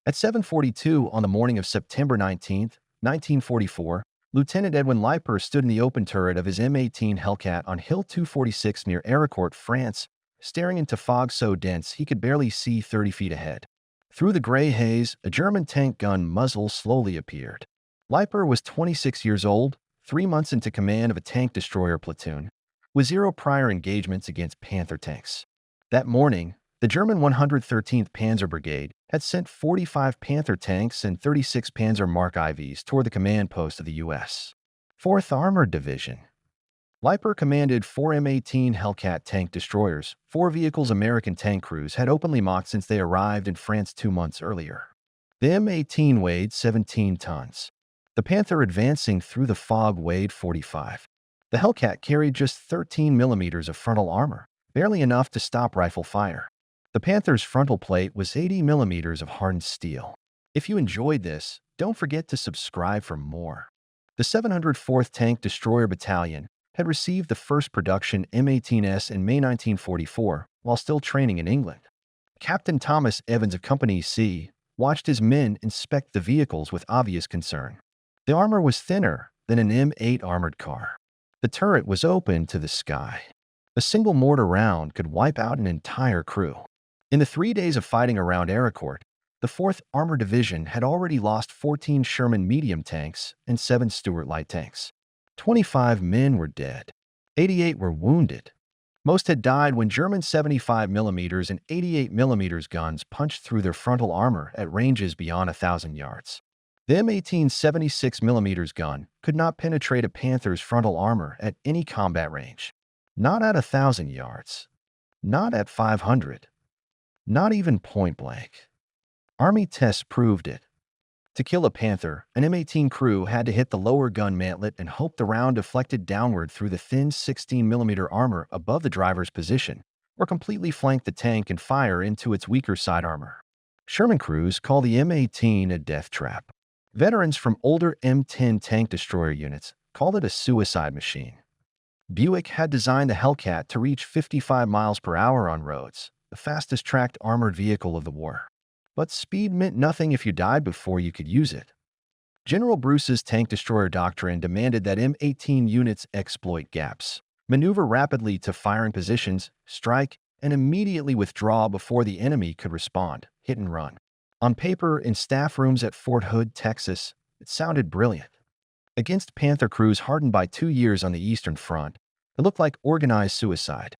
At 7:42 on the morning of September 19, 1944, Lieutenant Edwin Leiper stood in the open turret of his M18 Hellcat on Hill 246 near Arracourt, France, staring into fog so dense he could barely see 30 feet ahead. Through the gray haze, a German tank gun muzzle slowly appeared. Leiper was 26 years old, 3 months into command of a tank destroyer platoon, with 0 prior engagements against Panther tanks. That morning, the German 113th Panzer Brigade had sent 45 Panther tanks and 36 Panzer Mark IVs toward the command post of the U.S. 4th Armored Division. Leiper commanded 4 M18 Hellcat tank destroyers, 4 vehicles American tank crews had openly mocked since they arrived in France 2 months earlier. The M18 weighed 17 tons. The Panther advancing through the fog weighed 45. The Hellcat carried just 13 millimeters of frontal armor, barely enough to stop rifle fire. The Panther's frontal plate was 80 millimeters of hardened steel. If you enjoyed this, don't forget to subscribe for more. The 704th Tank Destroyer Battalion had received the first production M18s in May 1944 while still training in England. Captain Thomas Evans of Company C watched his men inspect the vehicles with obvious concern. The armor was thinner than an M8 armored car. The turret was open to the sky. A single mortar round could wipe out an entire crew. In the 3 days of fighting around Arracourt, the 4th Armored Division had already lost 14 Sherman medium tanks and 7 Stuart light tanks. 25 men were dead. 88 were wounded. Most had died when German 75mm and 88mm guns punched through their frontal armor at ranges beyond 1,000 yards. The M18 76mm gun could not penetrate a Panther's frontal armor at any combat range. Not at 1,000 yards. Not at 500. Not even point blank. Army tests proved it. To kill a Panther, an M18 crew had to hit the lower gun mantlet and hope the round deflected downward through the thin 16mm armor above the driver's position, or completely flank the tank and fire into its weaker side armor. Sherman crews call the M18 a death trap. Veterans from older M10 tank destroyer units called it a suicide machine. Buick had designed the Hellcat to reach 55 miles per hour on roads, the fastest tracked armored vehicle of the war. But speed meant nothing if you died before you could use it. General Bruce's tank destroyer doctrine demanded that M18 units exploit gaps, maneuver rapidly to firing positions, strike, and immediately withdraw before the enemy could respond, hit and run. On paper, in staff rooms at Fort Hood, Texas, it sounded brilliant. Against Panther crews hardened by 2 years on the Eastern Front, it looked like organized suicide.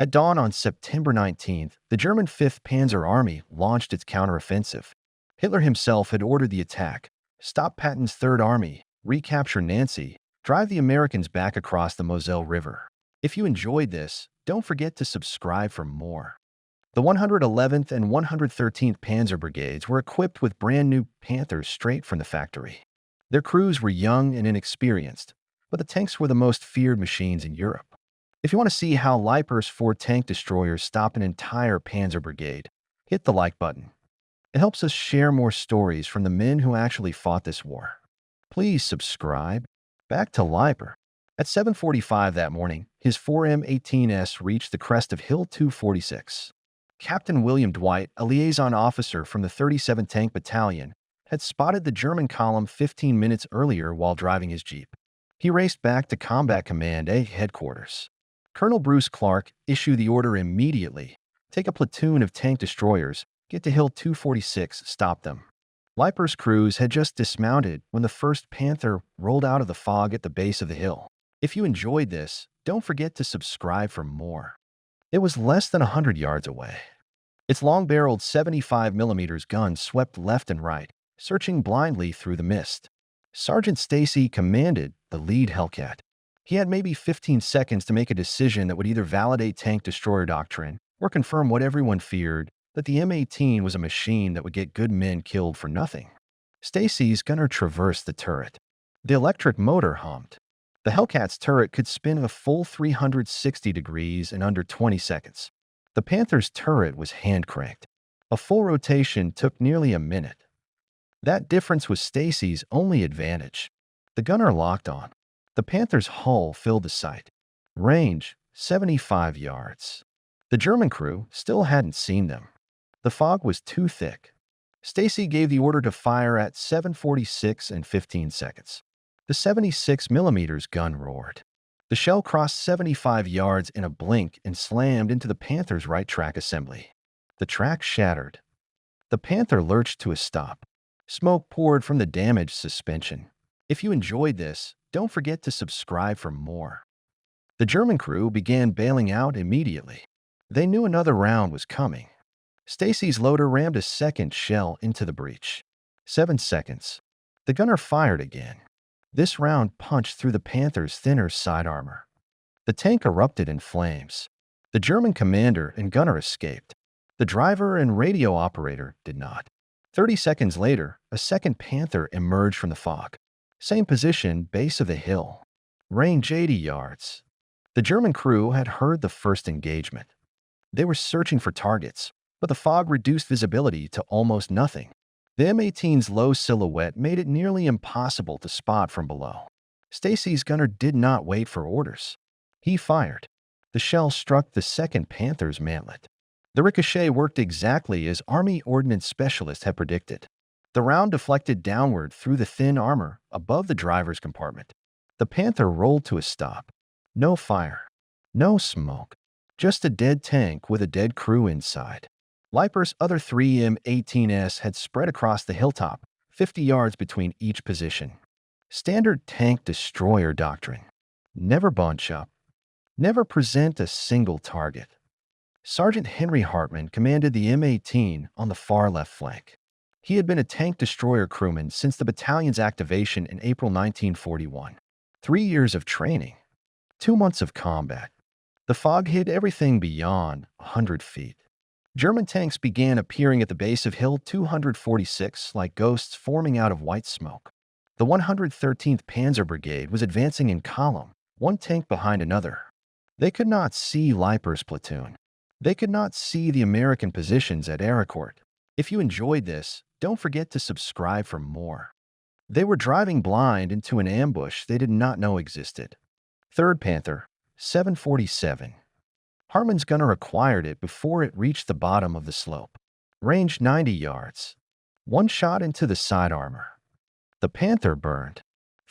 At dawn on September 19th, the German 5th Panzer Army launched its counteroffensive. Hitler himself had ordered the attack, stop Patton's Third Army, recapture Nancy, drive the Americans back across the Moselle River. If you enjoyed this, don't forget to subscribe for more. The 111th and 113th Panzer Brigades were equipped with brand new Panthers straight from the factory. Their crews were young and inexperienced, but the tanks were the most feared machines in Europe. If you want to see how Leiper's 4 tank destroyers stop an entire Panzer Brigade, hit the like button. It helps us share more stories from the men who actually fought this war. Please subscribe. Back to Leiper. At 7:45 that morning, his 4 M18s reached the crest of Hill 246. Captain William Dwight, a liaison officer from the 37th Tank Battalion, had spotted the German column 15 minutes earlier while driving his Jeep. He raced back to Combat Command A headquarters. Colonel Bruce Clark issued the order immediately. Take a platoon of tank destroyers, get to Hill 246, stop them. Leiper's crews had just dismounted when the first Panther rolled out of the fog at the base of the hill. If you enjoyed this, don't forget to subscribe for more. It was less than 100 yards away. Its long-barreled 75mm gun swept left and right, searching blindly through the mist. Sergeant Stacy commanded the lead Hellcat. He had maybe 15 seconds to make a decision that would either validate tank destroyer doctrine or confirm what everyone feared, that the M18 was a machine that would get good men killed for nothing. Stacy's gunner traversed the turret. The electric motor hummed. The Hellcat's turret could spin a full 360 degrees in under 20 seconds. The Panther's turret was hand-cranked. A full rotation took nearly a minute. That difference was Stacy's only advantage. The gunner locked on. The Panther's hull filled the sight. Range, 75 yards. The German crew still hadn't seen them. The fog was too thick. Stacy gave the order to fire at 7:46 and 15 seconds. The 76mm gun roared. The shell crossed 75 yards in a blink and slammed into the Panther's right track assembly. The track shattered. The Panther lurched to a stop. Smoke poured from the damaged suspension. If you enjoyed this, don't forget to subscribe for more. The German crew began bailing out immediately. They knew another round was coming. Stacy's loader rammed a second shell into the breech. 7 seconds. The gunner fired again. This round punched through the Panther's thinner side armor. The tank erupted in flames. The German commander and gunner escaped. The driver and radio operator did not. 30 seconds later, a second Panther emerged from the fog. Same position, base of the hill. Range 80 yards. The German crew had heard the first engagement. They were searching for targets, but the fog reduced visibility to almost nothing. The M18's low silhouette made it nearly impossible to spot from below. Stacy's gunner did not wait for orders. He fired. The shell struck the second Panther's mantlet. The ricochet worked exactly as Army Ordnance Specialists had predicted. The round deflected downward through the thin armor above the driver's compartment. The Panther rolled to a stop. No fire. No smoke. Just a dead tank with a dead crew inside. Leiper's other 3 M18s had spread across the hilltop, 50 yards between each position. Standard tank destroyer doctrine. Never bunch up. Never present a single target. Sergeant Henry Hartman commanded the M18 on the far left flank. He had been a tank destroyer crewman since the battalion's activation in April 1941. 3 years of training. 2 months of combat. The fog hid everything beyond 100 feet. German tanks began appearing at the base of Hill 246 like ghosts forming out of white smoke. The 113th Panzer Brigade was advancing in column, one tank behind another. They could not see Leiper's platoon. They could not see the American positions at Arracourt. If you enjoyed this, don't forget to subscribe for more. They were driving blind into an ambush they did not know existed. 3rd Panther, 747. Hartman's gunner acquired it before it reached the bottom of the slope. Range 90 yards. One shot into the side armor. The Panther burned.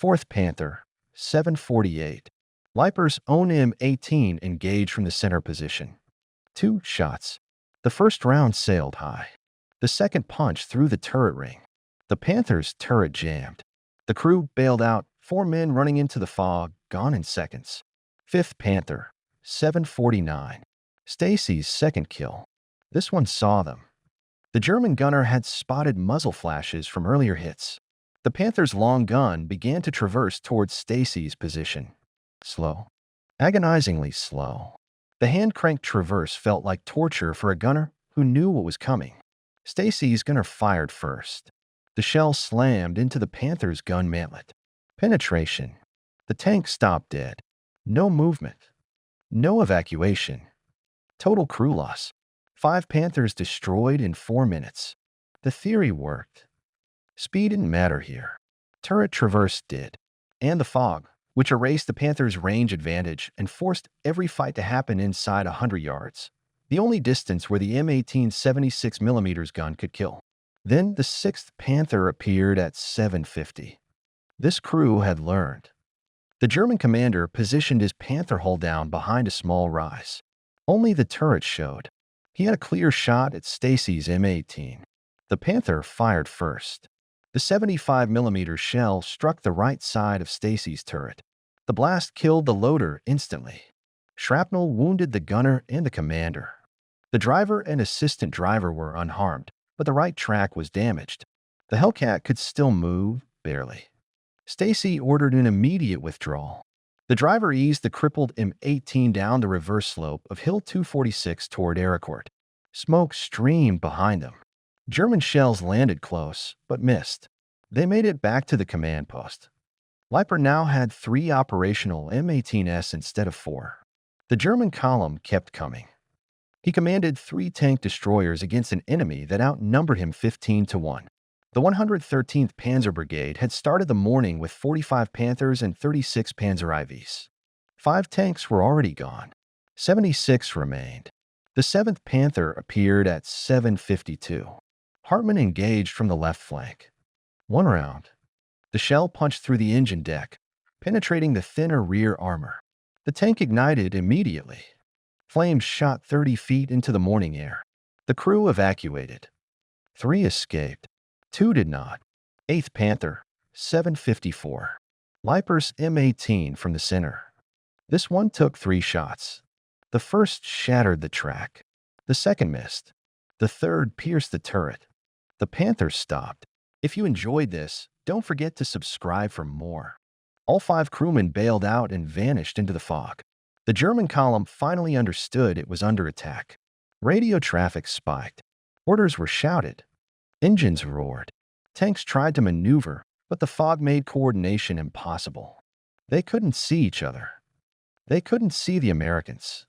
4th Panther, 748. Leiper's own M18 engaged from the center position. 2 shots. The first round sailed high. The second punched through the turret ring. The Panther's turret jammed. The crew bailed out, 4 men running into the fog, gone in seconds. 5th Panther, 749. Stacy's second kill. This one saw them. The German gunner had spotted muzzle flashes from earlier hits. The Panther's long gun began to traverse towards Stacy's position. Slow. Agonizingly slow. The hand-cranked traverse felt like torture for a gunner who knew what was coming. Stacy's gunner fired first. The shell slammed into the Panther's gun mantlet. Penetration. The tank stopped dead. No movement. No evacuation. Total crew loss. 5 Panthers destroyed in 4 minutes. The theory worked. Speed didn't matter here. Turret traverse did. And the fog, which erased the Panther's range advantage and forced every fight to happen inside 100 yards. The only distance where the M18 76mm gun could kill. Then the 6th Panther appeared at 750. This crew had learned. The German commander positioned his Panther hull down behind a small rise. Only the turret showed. He had a clear shot at Stacy's M18. The Panther fired first. The 75mm shell struck the right side of Stacy's turret. The blast killed the loader instantly. Shrapnel wounded the gunner and the commander. The driver and assistant driver were unharmed, but the right track was damaged. The Hellcat could still move, barely. Stacy ordered an immediate withdrawal. The driver eased the crippled M18 down the reverse slope of Hill 246 toward Arracourt. Smoke streamed behind them. German shells landed close, but missed. They made it back to the command post. Leiper now had 3 operational M18s instead of 4. The German column kept coming. He commanded 3 tank destroyers against an enemy that outnumbered him 15-1. The 113th Panzer Brigade had started the morning with 45 Panthers and 36 Panzer IVs. 5 tanks were already gone. 76 remained. The 7th Panther appeared at 752. Hartman engaged from the left flank. One round. The shell punched through the engine deck, penetrating the thinner rear armor. The tank ignited immediately. Flames shot 30 feet into the morning air. The crew evacuated. 3 escaped. 2 did not. 8th Panther, 754. Leiper's M18 from the center. This one took 3 shots. The first shattered the track. The second missed. The third pierced the turret. The Panthers stopped. If you enjoyed this, don't forget to subscribe for more. All 5 crewmen bailed out and vanished into the fog. The German column finally understood it was under attack. Radio traffic spiked. Orders were shouted. Engines roared. Tanks tried to maneuver, but the fog made coordination impossible. They couldn't see each other. They couldn't see the Americans.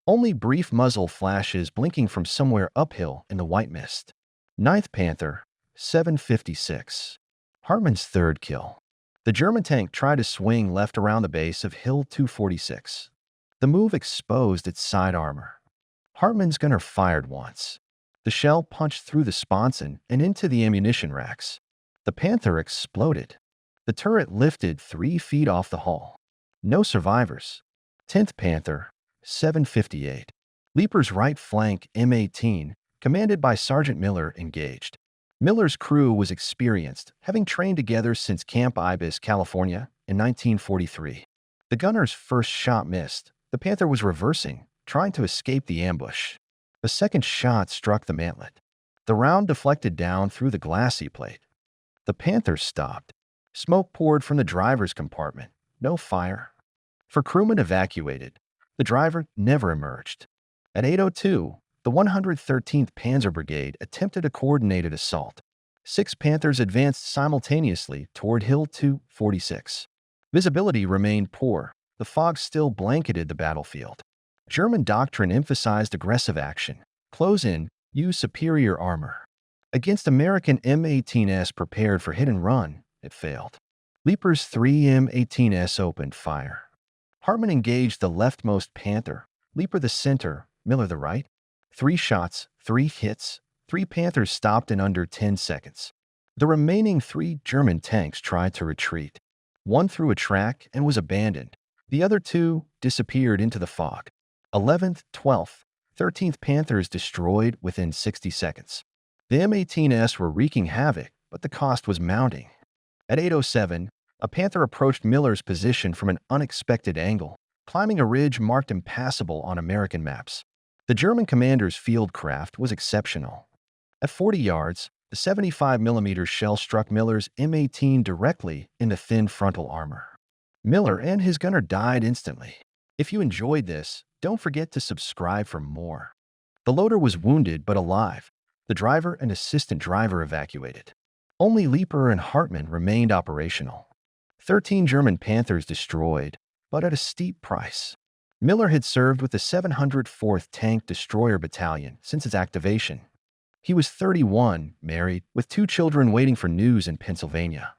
Only brief muzzle flashes blinking from somewhere uphill in the white mist. 9th Panther, 756. Hartman's 3rd kill. The German tank tried to swing left around the base of Hill 246. The move exposed its side armor. Hartman's gunner fired once. The shell punched through the sponson and into the ammunition racks. The Panther exploded. The turret lifted 3 feet off the hull. No survivors. 10th Panther, 758. Leiper's right flank M18, commanded by Sergeant Miller, engaged. Miller's crew was experienced, having trained together since Camp Ibis, California, in 1943. The gunner's first shot missed. The Panther was reversing, trying to escape the ambush. The second shot struck the mantlet. The round deflected down through the glacis plate. The Panther stopped. Smoke poured from the driver's compartment. No fire. For crewmen evacuated, the driver never emerged. At 8:02, the 113th Panzer Brigade attempted a coordinated assault. 6 Panthers advanced simultaneously toward Hill 246. Visibility remained poor. The fog still blanketed the battlefield. German doctrine emphasized aggressive action. Close in, use superior armor. Against American M18s prepared for hit and run, it failed. Leiper's 3 M18s opened fire. Hartman engaged the leftmost Panther, Leiper the center, Miller the right. 3 shots, 3 hits, 3 Panthers stopped in under 10 seconds. The remaining 3 German tanks tried to retreat. 1 threw a track and was abandoned. The other 2 disappeared into the fog. 11th, 12th, 13th Panthers destroyed within 60 seconds. The M18s were wreaking havoc, but the cost was mounting. At 8:07, a Panther approached Miller's position from an unexpected angle, climbing a ridge marked impassable on American maps. The German commander's field craft was exceptional. At 40 yards, the 75mm shell struck Miller's M18 directly in the thin frontal armor. Miller and his gunner died instantly. If you enjoyed this, don't forget to subscribe for more. The loader was wounded but alive. The driver and assistant driver evacuated. Only Leiper and Hartman remained operational. 13 German Panthers destroyed, but at a steep price. Miller had served with the 704th Tank Destroyer Battalion since its activation. He was 31, married, with 2 children waiting for news in Pennsylvania.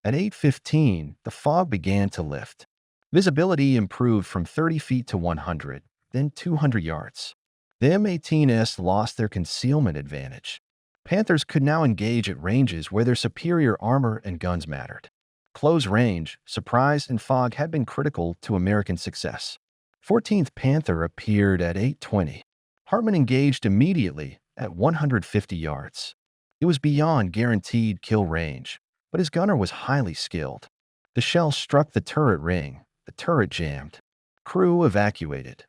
At 8:15, the fog began to lift. Visibility improved from 30 feet to 100, then 200 yards. The M18s lost their concealment advantage. Panthers could now engage at ranges where their superior armor and guns mattered. Close range, surprise, and fog had been critical to American success. 14th Panther appeared at 8:20. Hartman engaged immediately at 150 yards. It was beyond guaranteed kill range, but his gunner was highly skilled. The shell struck the turret ring. The turret jammed. Crew evacuated.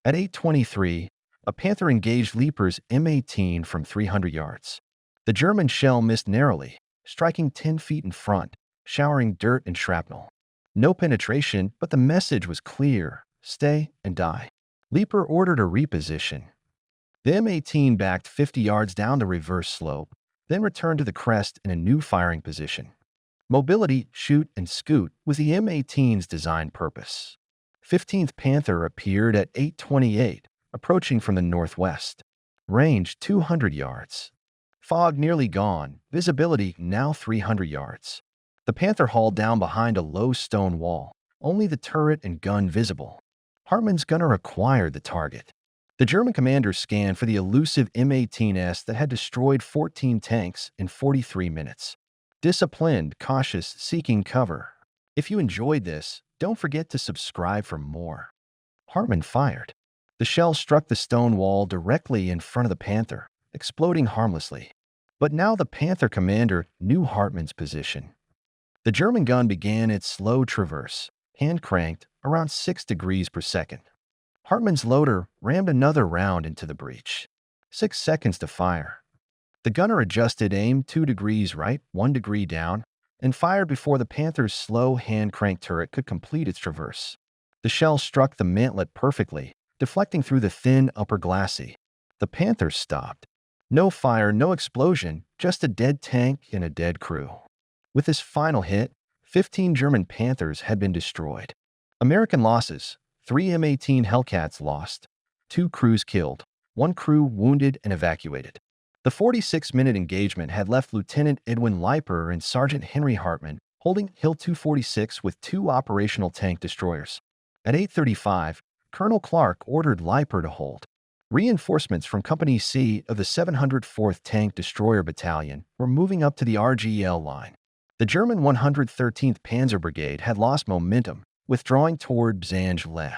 At 8:23, a Panther engaged Leiper's M18 from 300 yards. The German shell missed narrowly, striking 10 feet in front, showering dirt and shrapnel. No penetration, but the message was clear: stay and die. Leiper ordered a reposition. The M18 backed 50 yards down the reverse slope, then returned to the crest in a new firing position. Mobility, shoot, and scoot was the M18's design purpose. 15th Panther appeared at 8:28, approaching from the northwest. Range 200 yards. Fog nearly gone, visibility now 300 yards. The Panther hauled down behind a low stone wall, only the turret and gun visible. Hartman's gunner acquired the target. The German commander scanned for the elusive M18s that had destroyed 14 tanks in 43 minutes. Disciplined, cautious, seeking cover. If you enjoyed this, don't forget to subscribe for more. Hartmann fired. The shell struck the stone wall directly in front of the Panther, exploding harmlessly. But now the Panther commander knew Hartmann's position. The German gun began its slow traverse, hand-cranked, around 6 degrees per second. Hartmann's loader rammed another round into the breech. 6 seconds to fire. The gunner adjusted aim 2 degrees right, 1 degree down, and fired before the Panther's slow hand-crank turret could complete its traverse. The shell struck the mantlet perfectly, deflecting through the thin upper glacis. The Panther stopped. No fire, no explosion, just a dead tank and a dead crew. With this final hit, 15 German Panthers had been destroyed. American losses: 3 M18 Hellcats lost, 2 crews killed, 1 crew wounded and evacuated. The 46-minute engagement had left Lieutenant Edwin Leiper and Sergeant Henry Hartmann holding Hill 246 with 2 operational tank destroyers. At 8:35, Colonel Clark ordered Leiper to hold. Reinforcements from Company C of the 704th Tank Destroyer Battalion were moving up to the RGL line. The German 113th Panzer Brigade had lost momentum, withdrawing toward Bzanj-le.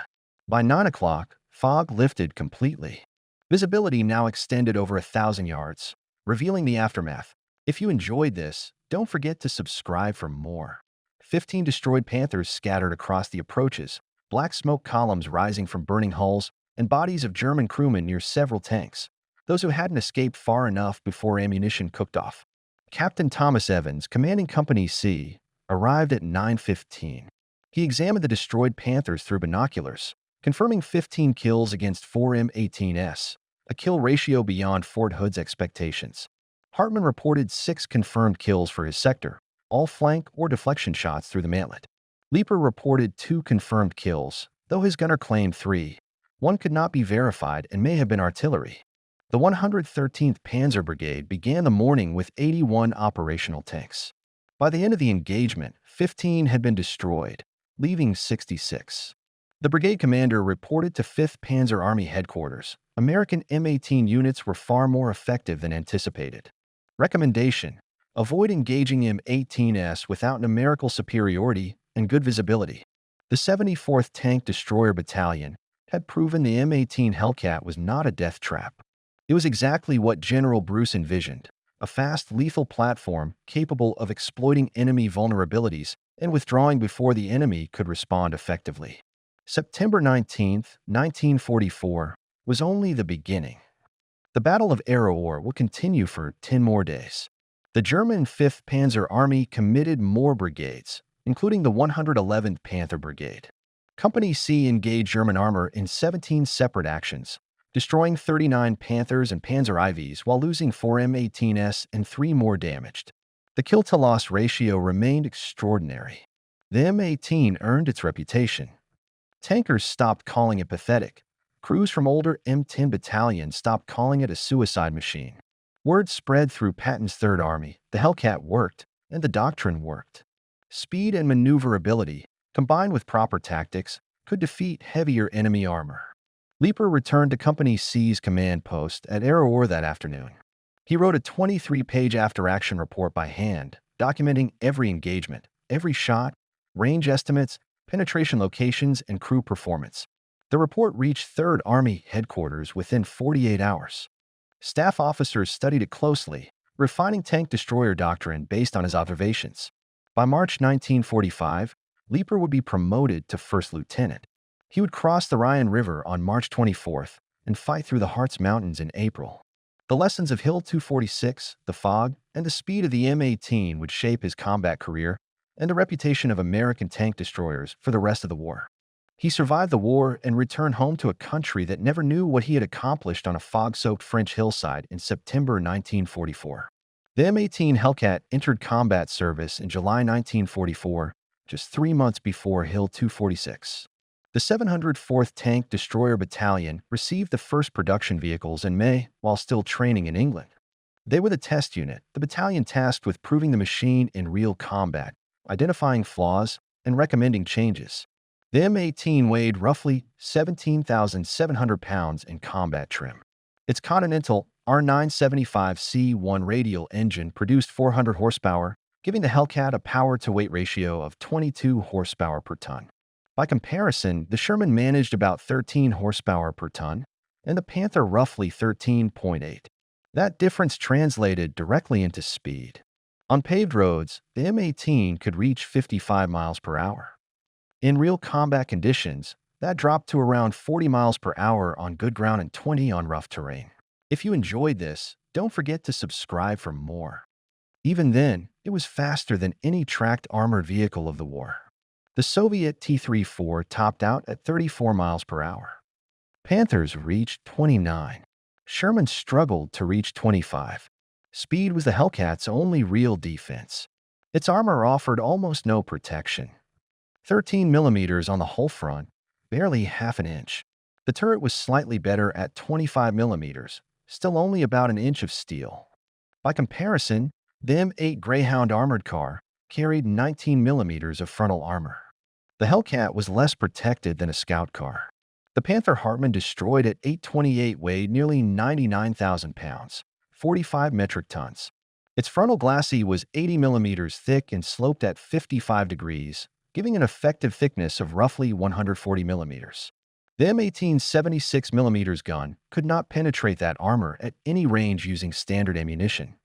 By 9 o'clock, fog lifted completely. Visibility now extended over 1,000 yards, revealing the aftermath. If you enjoyed this, don't forget to subscribe for more. 15 destroyed Panthers scattered across the approaches, black smoke columns rising from burning hulls, and bodies of German crewmen near several tanks, those who hadn't escaped far enough before ammunition cooked off. Captain Thomas Evans, commanding Company C, arrived at 9:15. He examined the destroyed Panthers through binoculars, confirming 15 kills against 4 M18s, a kill ratio beyond Fort Hood's expectations. Hartmann reported 6 confirmed kills for his sector, all flank or deflection shots through the mantlet. Leiper reported 2 confirmed kills, though his gunner claimed 3. One could not be verified and may have been artillery. The 113th Panzer Brigade began the morning with 81 operational tanks. By the end of the engagement, 15 had been destroyed, leaving 66. The brigade commander reported to 5th Panzer Army headquarters, American M18 units were far more effective than anticipated. Recommendation: avoid engaging M18s without numerical superiority and good visibility. The 74th Tank Destroyer Battalion had proven the M18 Hellcat was not a death trap. It was exactly what General Bruce envisioned: a fast, lethal platform capable of exploiting enemy vulnerabilities and withdrawing before the enemy could respond effectively. September 19, 1944, was only the beginning. The Battle of Arracourt will continue for 10 more days. The German 5th Panzer Army committed more brigades, including the 111th Panther Brigade. Company C engaged German armor in 17 separate actions, destroying 39 Panthers and Panzer IVs while losing 4 M18s and 3 more damaged. The kill-to-loss ratio remained extraordinary. The M18 earned its reputation. Tankers stopped calling it pathetic. Crews from older M10 battalions stopped calling it a suicide machine. Word spread through Patton's Third Army: the Hellcat worked, and the doctrine worked. Speed and maneuverability, combined with proper tactics, could defeat heavier enemy armor. Leiper returned to Company C's command post at Arracourt that afternoon. He wrote a 23-page after-action report by hand, documenting every engagement, every shot, range estimates, penetration locations, and crew performance. The report reached 3rd Army headquarters within 48 hours. Staff officers studied it closely, refining tank destroyer doctrine based on his observations. By March 1945, Leiper would be promoted to first lieutenant. He would cross the Rhine River on March 24th and fight through the Harz Mountains in April. The lessons of Hill 246, the fog, and the speed of the M18 would shape his combat career and the reputation of American tank destroyers for the rest of the war. He survived the war and returned home to a country that never knew what he had accomplished on a fog-soaked French hillside in September 1944. The M18 Hellcat entered combat service in July 1944, just 3 months before Hill 246. The 704th Tank Destroyer Battalion received the first production vehicles in May while still training in England. They were the test unit, the battalion tasked with proving the machine in real combat, identifying flaws, and recommending changes. The M18 weighed roughly 17,700 pounds in combat trim. Its Continental R975C1 radial engine produced 400 horsepower, giving the Hellcat a power-to-weight ratio of 22 horsepower per ton. By comparison, the Sherman managed about 13 horsepower per ton, and the Panther roughly 13.8. That difference translated directly into speed. On paved roads, the M18 could reach 55 miles per hour. In real combat conditions, that dropped to around 40 miles per hour on good ground and 20 on rough terrain. If you enjoyed this, don't forget to subscribe for more. Even then, it was faster than any tracked armored vehicle of the war. The Soviet T-34 topped out at 34 miles per hour. Panthers reached 29. Sherman struggled to reach 25. Speed was the Hellcat's only real defense. Its armor offered almost no protection. 13 millimeters on the whole front, barely half an inch. The turret was slightly better at 25 millimeters, still only about an inch of steel. By comparison, the M8 Greyhound armored car carried 19 millimeters of frontal armor. The Hellcat was less protected than a scout car. The Panther Hartmann destroyed at 828 weighed nearly 99,000 pounds, 45 metric tons. Its frontal glacis was 80 millimeters thick and sloped at 55 degrees, giving an effective thickness of roughly 140 millimeters. The M18's 76 millimeters gun could not penetrate that armor at any range using standard ammunition.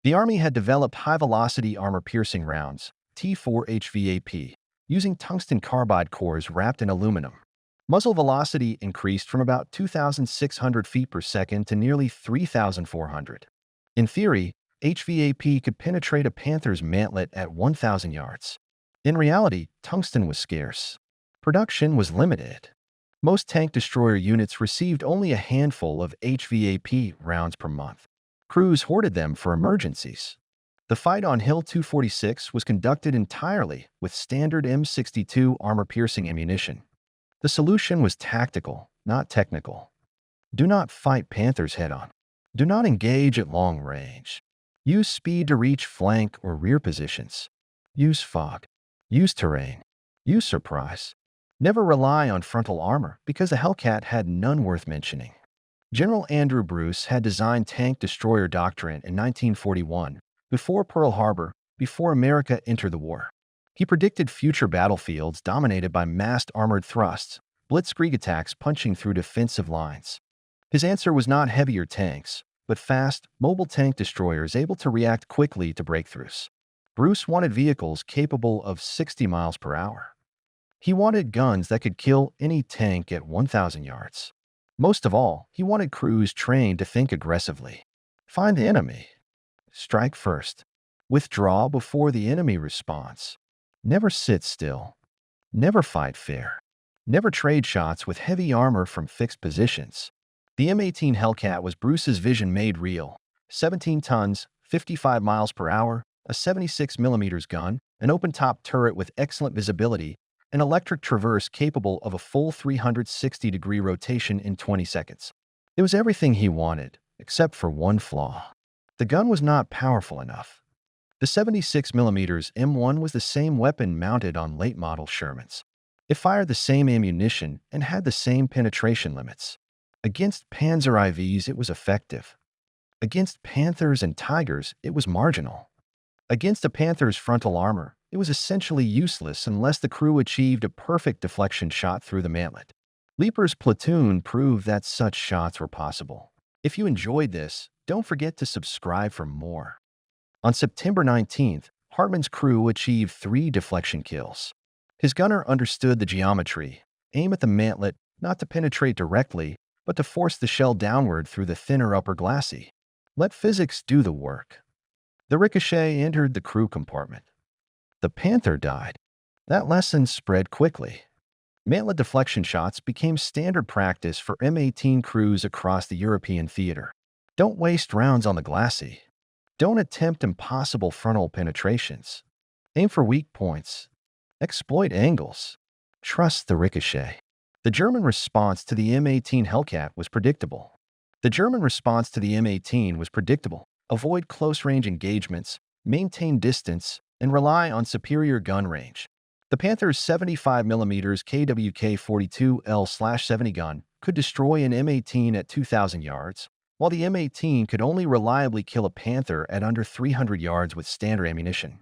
The Army had developed high-velocity armor-piercing rounds, T4 HVAP, using tungsten carbide cores wrapped in aluminum. Muzzle velocity increased from about 2,600 feet per second to nearly 3,400. In theory, HVAP could penetrate a Panther's mantlet at 1,000 yards. In reality, tungsten was scarce. Production was limited. Most tank destroyer units received only a handful of HVAP rounds per month. Crews hoarded them for emergencies. The fight on Hill 246 was conducted entirely with standard M62 armor-piercing ammunition. The solution was tactical, not technical. Do not fight Panthers head-on. Do not engage at long range. Use speed to reach flank or rear positions. Use fog. Use terrain. Use surprise. Never rely on frontal armor because the Hellcat had none worth mentioning. General Andrew Bruce had designed Tank Destroyer Doctrine in 1941, before Pearl Harbor, before America entered the war. He predicted future battlefields dominated by massed armored thrusts, blitzkrieg attacks punching through defensive lines. His answer was not heavier tanks, but fast, mobile tank destroyers able to react quickly to breakthroughs. Bruce wanted vehicles capable of 60 miles per hour. He wanted guns that could kill any tank at 1,000 yards. Most of all, he wanted crews trained to think aggressively. Find the enemy. Strike first. Withdraw before the enemy responds. Never sit still. Never fight fair. Never trade shots with heavy armor from fixed positions. The M18 Hellcat was Bruce's vision made real. 17 tons, 55 miles per hour, a 76 millimeters gun, an open-top turret with excellent visibility, an electric traverse capable of a full 360-degree rotation in 20 seconds. It was everything he wanted, except for one flaw. The gun was not powerful enough. The 76 mm M1 was the same weapon mounted on late-model Shermans. It fired the same ammunition and had the same penetration limits. Against Panzer IVs, it was effective. Against Panthers and Tigers, it was marginal. Against a Panther's frontal armor, it was essentially useless unless the crew achieved a perfect deflection shot through the mantlet. Leiper's platoon proved that such shots were possible. If you enjoyed this, don't forget to subscribe for more. On September 19th, Hartmann's crew achieved 3 deflection kills. His gunner understood the geometry. Aim at the mantlet, not to penetrate directly, but to force the shell downward through the thinner upper glacis. Let physics do the work. The ricochet entered the crew compartment. The Panther died. That lesson spread quickly. Mantlet deflection shots became standard practice for M18 crews across the European theater. Don't waste rounds on the glacis. Don't attempt impossible frontal penetrations. Aim for weak points. Exploit angles. Trust the ricochet. The German response to the M18 Hellcat was predictable. Avoid close-range engagements, maintain distance, and rely on superior gun range. The Panther's 75mm KWK-42L/70 gun could destroy an M18 at 2,000 yards, while the M18 could only reliably kill a Panther at under 300 yards with standard ammunition.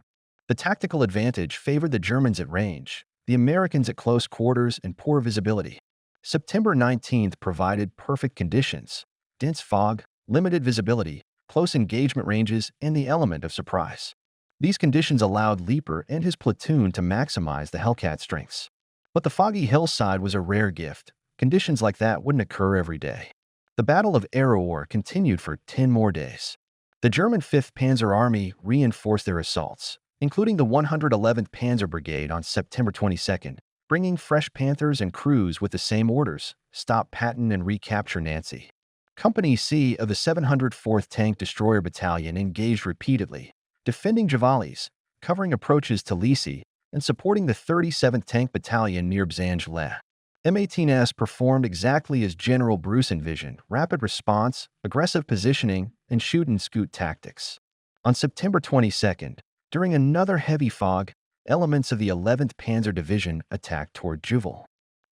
The tactical advantage favored the Germans at range, the Americans at close quarters and poor visibility. September 19th provided perfect conditions: dense fog, limited visibility, close engagement ranges, and the element of surprise. These conditions allowed Leiper and his platoon to maximize the Hellcat strengths. But the foggy hillside was a rare gift. Conditions like that wouldn't occur every day. The Battle of Arracourt continued for 10 more days. The German 5th Panzer Army reinforced their assaults, including the 111th Panzer Brigade on September 22nd, bringing fresh Panthers and crews with the same orders: stop Patton and recapture Nancy. Company C of the 704th Tank Destroyer Battalion engaged repeatedly, defending Javali's, covering approaches to Lisi, and supporting the 37th Tank Battalion near Bzanj-le. M18s performed exactly as General Bruce envisioned: rapid response, aggressive positioning, and shoot-and-scoot tactics. On September 22nd, during another heavy fog, elements of the 11th Panzer Division attacked toward Juval.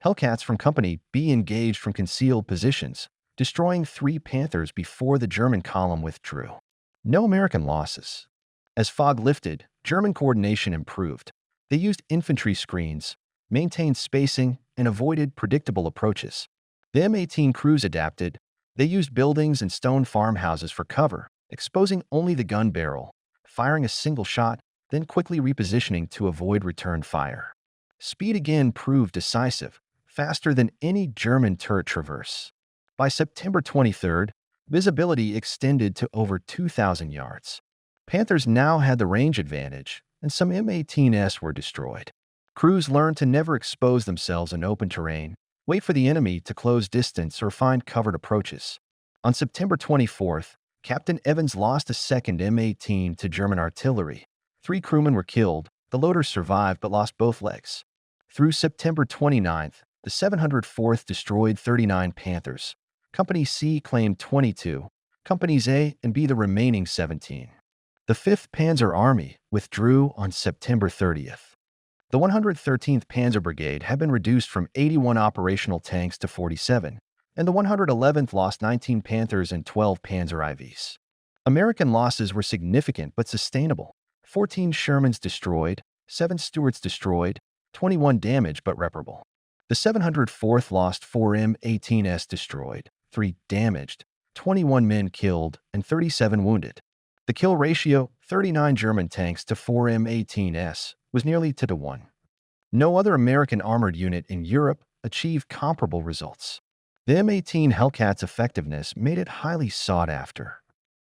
Hellcats from Company B engaged from concealed positions, destroying 3 Panthers before the German column withdrew. No American losses. As fog lifted, German coordination improved. They used infantry screens, maintained spacing, and avoided predictable approaches. The M18 crews adapted. They used buildings and stone farmhouses for cover, exposing only the gun barrel, firing a single shot, then quickly repositioning to avoid return fire. Speed again proved decisive, faster than any German turret traverse. By September 23rd, visibility extended to over 2,000 yards. Panthers now had the range advantage, and some M18s were destroyed. Crews learned to never expose themselves in open terrain, wait for the enemy to close distance or find covered approaches. On September 24th, Captain Evans lost a second M18 to German artillery. 3 crewmen were killed. The loader survived but lost both legs. Through September 29th, the 704th destroyed 39 Panthers. Company C claimed 22, Companies A and B the remaining 17. The 5th Panzer Army withdrew on September 30th. The 113th Panzer Brigade had been reduced from 81 operational tanks to 47, and the 111th lost 19 Panthers and 12 Panzer IVs. American losses were significant but sustainable: 14 Shermans destroyed, 7 Stuarts destroyed, 21 damaged but reparable. The 704th lost 4 M18s destroyed, 3 damaged, 21 men killed, and 37 wounded. The kill ratio, 39 German tanks to 4 M18s, was nearly 2-to-1. No other American armored unit in Europe achieved comparable results. The M18 Hellcats' effectiveness made it highly sought after.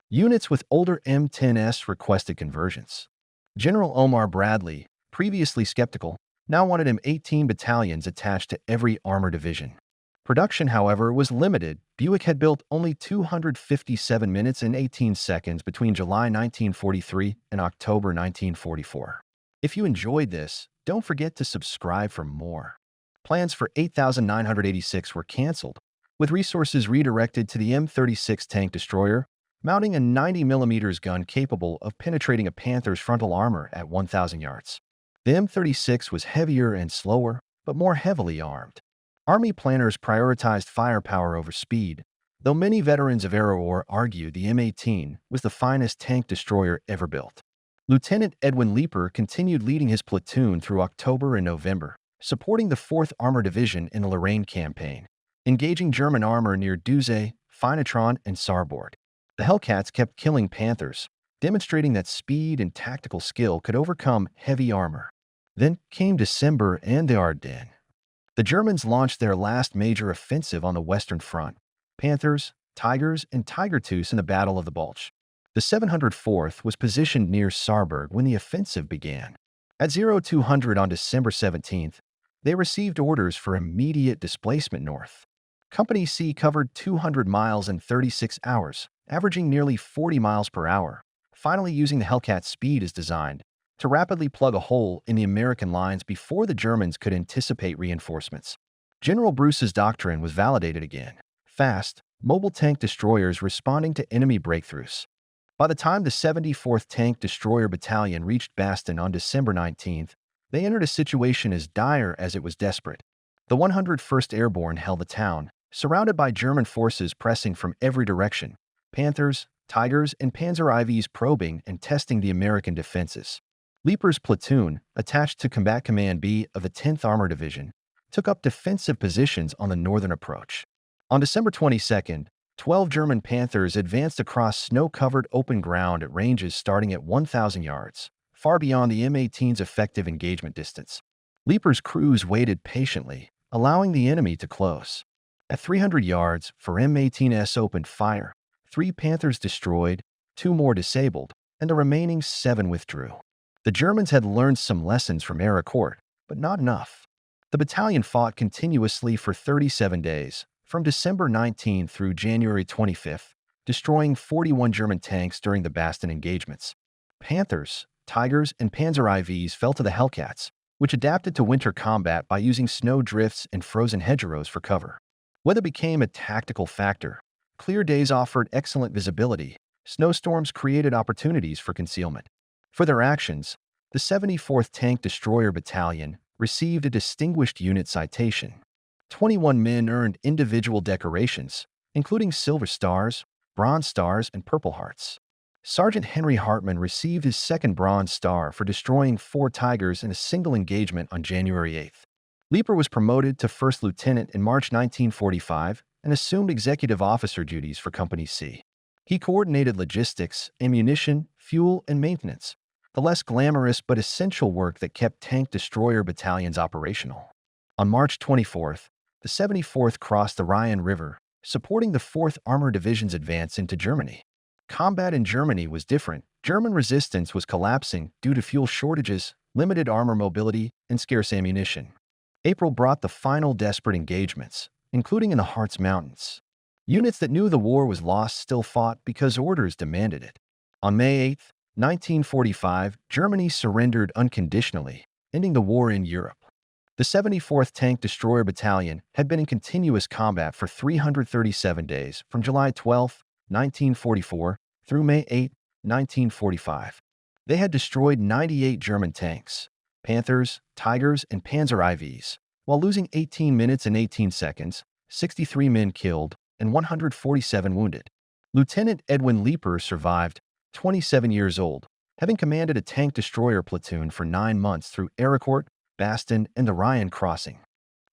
Units with older M10s requested conversions. General Omar Bradley, previously skeptical, now wanted M18 battalions attached to every armor division. Production, however, was limited. Buick had built only 257 minutes and 18 seconds between July 1943 and October 1944. If you enjoyed this, don't forget to subscribe for more. Plans for 8,986 were canceled, with resources redirected to the M36 tank destroyer, mounting a 90mm gun capable of penetrating a Panther's frontal armor at 1,000 yards. The M36 was heavier and slower, but more heavily armed. Army planners prioritized firepower over speed, though many veterans of Arracourt argued the M18 was the finest tank destroyer ever built. Lieutenant Edwin Leiper continued leading his platoon through October and November, supporting the 4th Armor Division in the Lorraine campaign, engaging German armor near Duze, Finetron, and Sarrebourg. The Hellcats kept killing Panthers, demonstrating that speed and tactical skill could overcome heavy armor. Then came December and the Ardennes. The Germans launched their last major offensive on the Western Front: Panthers, Tigers, and Tiger-Tooth in the Battle of the Bulge. The 704th was positioned near Sarrebourg when the offensive began. At 0200 on December 17th, they received orders for immediate displacement north. Company C covered 200 miles in 36 hours, averaging nearly 40 miles per hour, finally using the Hellcat speed as designed to rapidly plug a hole in the American lines before the Germans could anticipate reinforcements. General Bruce's doctrine was validated again: fast, mobile tank destroyers responding to enemy breakthroughs. By the time the 74th Tank Destroyer Battalion reached Bastogne on December 19th, They entered a situation as dire as it was desperate. The 101st Airborne held the town, surrounded by German forces pressing from every direction, Panthers, Tigers, and Panzer IVs probing and testing the American defenses. Leiper's platoon, attached to Combat Command B of the 10th Armored Division, took up defensive positions on the northern approach. On December 22nd, 12 German Panthers advanced across snow-covered open ground at ranges starting at 1,000 yards, far beyond the M18's effective engagement distance. Leiper's crews waited patiently, allowing the enemy to close. At 300 yards, for M18s opened fire. 3 Panthers destroyed, 2 more disabled, and the remaining 7 withdrew. The Germans had learned some lessons from Arracourt, but not enough. The battalion fought continuously for 37 days, from December 19 through January 25, destroying 41 German tanks during the Bastion engagements. Panthers, Tigers, and Panzer IVs fell to the Hellcats, which adapted to winter combat by using snow drifts and frozen hedgerows for cover. Weather became a tactical factor. Clear days offered excellent visibility. Snowstorms created opportunities for concealment. For their actions, the 74th Tank Destroyer Battalion received a Distinguished Unit Citation. 21 men earned individual decorations, including Silver Stars, Bronze Stars, and Purple Hearts. Sergeant Henry Hartman received his second Bronze Star for destroying 4 Tigers in a single engagement on January 8. Leiper was promoted to first lieutenant in March 1945 and assumed executive officer duties for Company C. He coordinated logistics, ammunition, fuel, and maintenance, the less glamorous but essential work that kept tank destroyer battalions operational. On March 24th, the 74th crossed the Rhine River, supporting the 4th Armored Division's advance into Germany. Combat in Germany was different. German resistance was collapsing due to fuel shortages, limited armor mobility, and scarce ammunition. April brought the final desperate engagements, including in the Harz Mountains. Units that knew the war was lost still fought because orders demanded it. On May 8, 1945, Germany surrendered unconditionally, ending the war in Europe. The 74th Tank Destroyer Battalion had been in continuous combat for 337 days from July 12, 1944 through May 8, 1945. They had destroyed 98 German tanks, Panthers, Tigers, and Panzer IVs, while losing 18 minutes and 18 seconds, 63 men killed, and 147 wounded. Lieutenant Edwin Leiper survived, 27 years old, having commanded a tank destroyer platoon for 9 months through Arracourt, Bastion, and the Rhine crossing.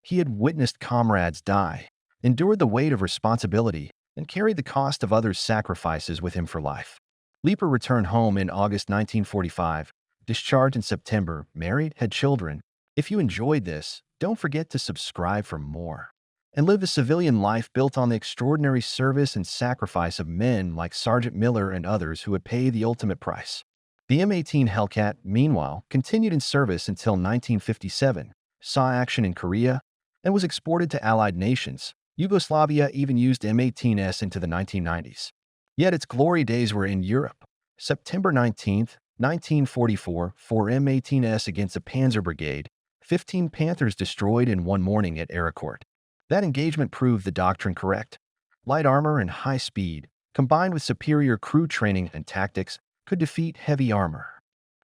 He had witnessed comrades die, endured the weight of responsibility, and carried the cost of others' sacrifices with him for life. Leiper returned home in August 1945, discharged in September, married, had children. If you enjoyed this, don't forget to subscribe for more and live a civilian life built on the extraordinary service and sacrifice of men like Sergeant Miller and others who would pay the ultimate price. The M18 Hellcat, meanwhile, continued in service until 1957, saw action in Korea, and was exported to Allied nations. Yugoslavia even used M18s into the 1990s. Yet its glory days were in Europe. September 19, 1944, 4 M18s against a Panzer brigade, 15 Panthers destroyed in one morning at Arracourt. That engagement proved the doctrine correct. Light armor and high speed, combined with superior crew training and tactics, could defeat heavy armor.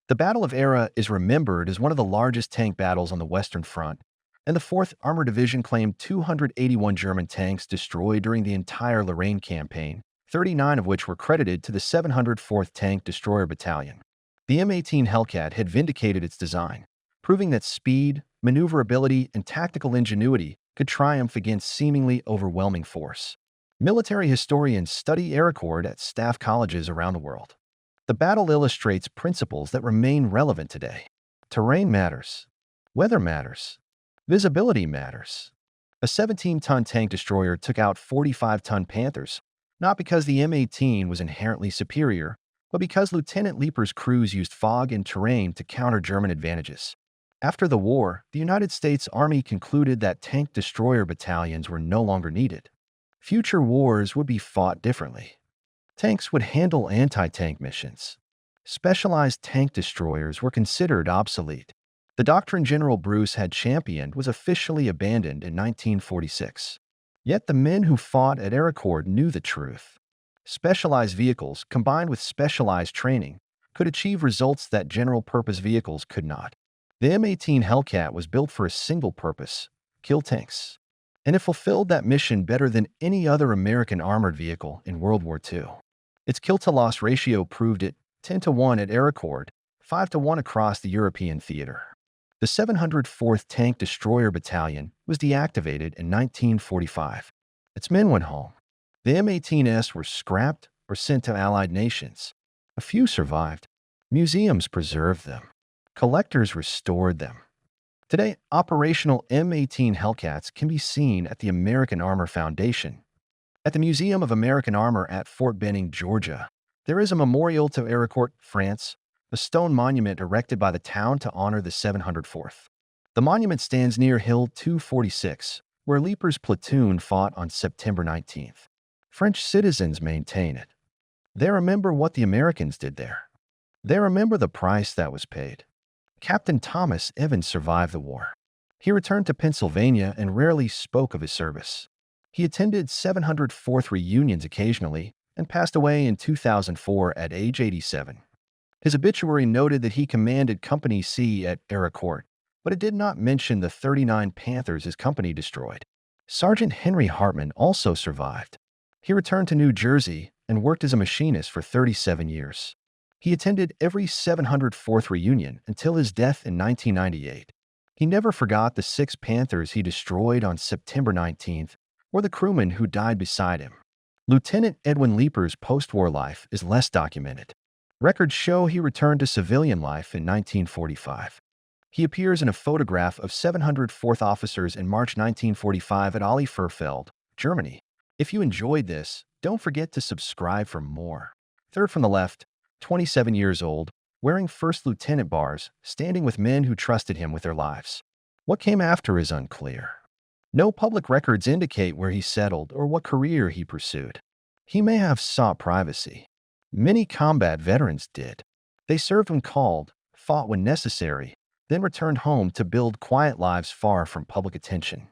The Battle of Arras is remembered as one of the largest tank battles on the Western Front, and the 4th Armored Division claimed 281 German tanks destroyed during the entire Lorraine campaign, 39 of which were credited to the 704th Tank Destroyer Battalion. The M18 Hellcat had vindicated its design, proving that speed, maneuverability, and tactical ingenuity could triumph against seemingly overwhelming force. Military historians study Arracourt at staff colleges around the world. The battle illustrates principles that remain relevant today. Terrain matters. Weather matters. Visibility matters. A 17-ton tank destroyer took out 45-ton Panthers, not because the M18 was inherently superior, but because Lieutenant Leiper's crews used fog and terrain to counter German advantages. After the war, the United States Army concluded that tank destroyer battalions were no longer needed. Future wars would be fought differently. Tanks would handle anti-tank missions. Specialized tank destroyers were considered obsolete. The doctrine General Bruce had championed was officially abandoned in 1946. Yet the men who fought at Arracourt knew the truth. Specialized vehicles, combined with specialized training, could achieve results that general-purpose vehicles could not. The M18 Hellcat was built for a single purpose: kill tanks. And it fulfilled that mission better than any other American armored vehicle in World War II. Its kill-to-loss ratio proved it: 10-1 at Arracourt, 5-1 across the European theater. The 704th Tank Destroyer Battalion was deactivated in 1945. Its men went home. The M18s were scrapped or sent to Allied nations. A few survived. Museums preserved them. Collectors restored them. Today, operational M18 Hellcats can be seen at the American Armor Foundation. At the Museum of American Armor at Fort Benning, Georgia, there is a memorial to Arracourt, France, a stone monument erected by the town to honor the 704th. The monument stands near Hill 246, where Leiper's platoon fought on September 19th. French citizens maintain it. They remember what the Americans did there. They remember the price that was paid. Captain Thomas Evans survived the war. He returned to Pennsylvania and rarely spoke of his service. He attended 704th reunions occasionally and passed away in 2004 at age 87. His obituary noted that he commanded Company C at Arracourt, but it did not mention the 39 Panthers his company destroyed. Sergeant Henry Hartman also survived. He returned to New Jersey and worked as a machinist for 37 years. He attended every 704th reunion until his death in 1998. He never forgot the 6 Panthers he destroyed on September 19th or the crewmen who died beside him. Lieutenant Edwin Leiper's post-war life is less documented. Records show he returned to civilian life in 1945. He appears in a photograph of 704th officers in March 1945 at Olli-Furfeld, Germany. If you enjoyed this, don't forget to subscribe for more. Third from the left, 27 years old, wearing first lieutenant bars, standing with men who trusted him with their lives. What came after is unclear. No public records indicate where he settled or what career he pursued. He may have sought privacy. Many combat veterans did. They served when called, fought when necessary, then returned home to build quiet lives far from public attention.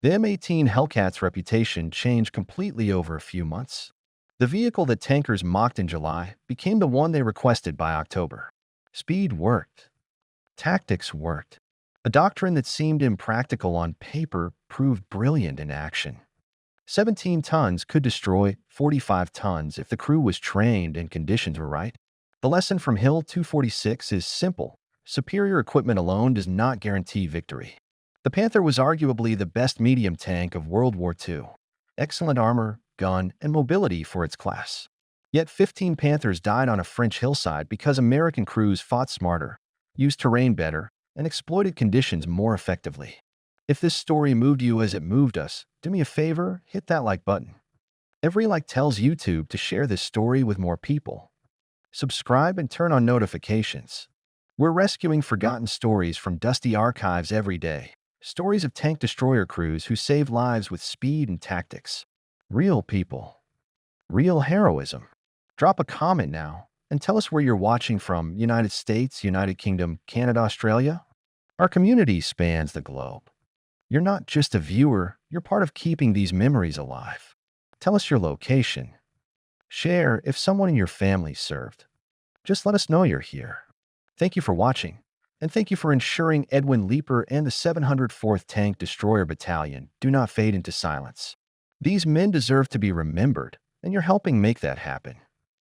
The M18 Hellcats' reputation changed completely over a few months. The vehicle that tankers mocked in July became the one they requested by October. Speed worked. Tactics worked. A doctrine that seemed impractical on paper proved brilliant in action. 17 tons could destroy 45 tons if the crew was trained and conditions were right. The lesson from Hill 246 is simple. Superior equipment alone does not guarantee victory. The Panther was arguably the best medium tank of World War II. Excellent armor, gun, and mobility for its class. Yet 15 Panthers died on a French hillside because American crews fought smarter, used terrain better, and exploited conditions more effectively. If this story moved you as it moved us, do me a favor, hit that like button. Every like tells YouTube to share this story with more people. Subscribe and turn on notifications. We're rescuing forgotten stories from dusty archives every day. Stories of tank destroyer crews who saved lives with speed and tactics. Real people. Real heroism. Drop a comment now and tell us where you're watching from: United States, United Kingdom, Canada, Australia. Our community spans the globe. You're not just a viewer, you're part of keeping these memories alive. Tell us your location. Share if someone in your family served. Just let us know you're here. Thank you for watching, and thank you for ensuring Edwin Leiper and the 704th Tank Destroyer Battalion do not fade into silence. These men deserve to be remembered, and you're helping make that happen.